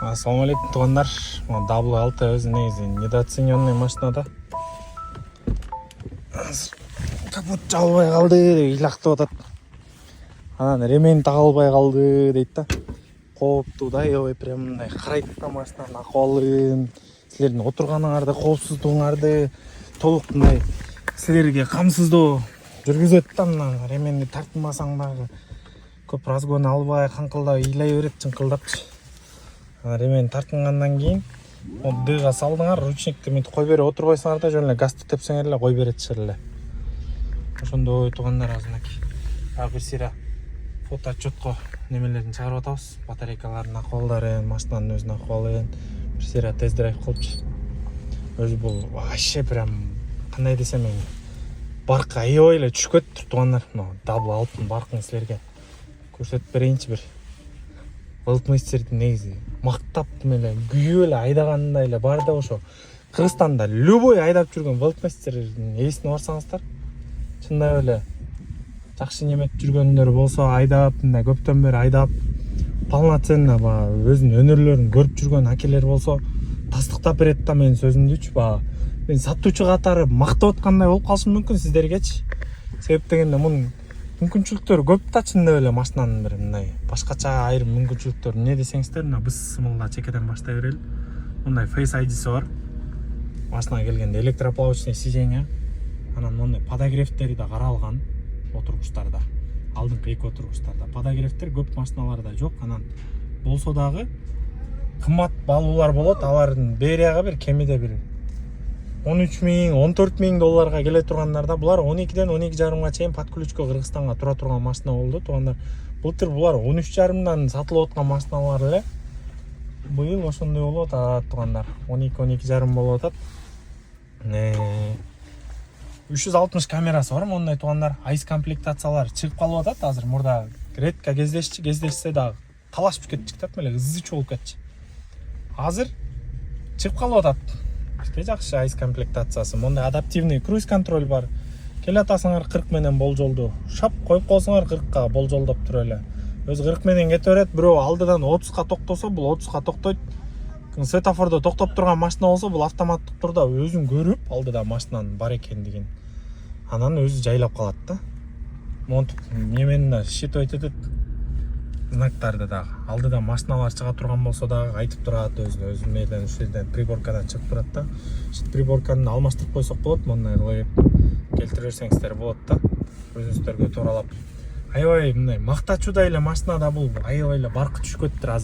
Ассаламу алейкум туғандар. W6 өзі негізі недооцененный машина да. Капот жабылбай қалды деп илақтап атат. Анан ремень тағылбай қалды дейді да. Қооптуу да, прям мындай қарайды да машинаның акыбалын. Силердин отурганыңарды, коопсуздугуңарды толук мындай силерге камсыздоо жүргүзөт да. Мына ременди тартылмасаң дагы көп разгон албай, каңкылдап ыйлай берет, чыңкылдапчы. Ремен тартынгандан кийин дыга салдыңар, ручникти мынтип кой берип отурбайсыңар да, жөн эле газды тепсеңер эле кой берет эле. Ошондой туугандар азырнаки. Бир сыйра фото отчетко немелерин чыгарып атабыз. Батарейкалардын акыбалдарын, машинанын өзүнүн акыбалын бир сыйра тест-драйв кылчу. Өзү бул вообще прям кандай десем эми баркы аябай эле түшкөт туугандар. W6 баркын силерге көрсөтүп берейинчи бир. Велтмейстердин негизи мактап эле күйүп эле айдаганында эле бар да, ошо Кыргызстанда любой айдап жүргөн Велтмейстердин ээсине барсаңыздар, чындап эле жакшы неметип жүргөндөр болсо, айдап, мындай көптөн бери айдап, полноценно өзүнүн өнөрлөрүн көрүп жүргөн акелер болсо, тастыктап берет да менин сөзүмдүчү. Мен сатуучу катары мактап аткандай болуп калышым мүмкүн сиздергечи. Себеп дегенде мунун мүмкүнчүлүктөрү көп да, чындап эле машинанын бир мындай башкача айрым мүмкүнчүлүктөр. Эмне десеңиздер, мына біз сымылда чекеден баштай берели. Мындай Face ID-си бар. Машинага келгенде электроплавочный сиденье. Анан мындай подогревтери да каралган отургучтарда. Алдыңкы эки отургучтарда подогревтер көп машиналарда жок. Анан болсо дагы кымбат баалуулар болот. Алардын берияга бир кемиде бир 13.000-14 000 долларга келе тургандарда, булар 12-ден 12,5 чейин подключка Кыргызстанга тура турган машина болду туугандар. Былтыр булар 13,5-дан сатылып аткан машиналар эле. Быйыл ошондой болуп атат туугандар. 12-12,5 болуп атат. 360 камерасы бар мондай туугандар. Айс комплектациялар чыгып калып атат азыр. Мурда редко кездешсе дагы талашып кетчү да, эле ызычы болуп кетчү. Азыр чыгып калып атат. Жакшы айс комплектациясы. Мондай адаптивный круиз контроль бар. Келе атасыңар 40 менен болжолду. Шап коюп койсоңар 40ка болжолдоп туруп эле. Өзү 40 менен кете берет. Бирөө алдыдан 30ка токтосо, бул 30ка токтойт. Светофордо токтоп турган машина болсо, бул автоматтык турда өзүн көрүп, алдыда машинанын бар экендигин, анан өзү жайлап калат да. Монтип немен да считывать этет. Знактарды дагы. Алдыда машиналар чыга турган болсо дагы айтып турат, өзү мээден ушерден приборкадан чыгып турат да. Приборканы алмаштырып койсок болот, мондай кылып келтире берсеңиздер болот да. Өзүңүздөргө тууралап. Аябай мындай мактачуудай эле машинада бул, аябай эле баркы түшкөттүр азыр.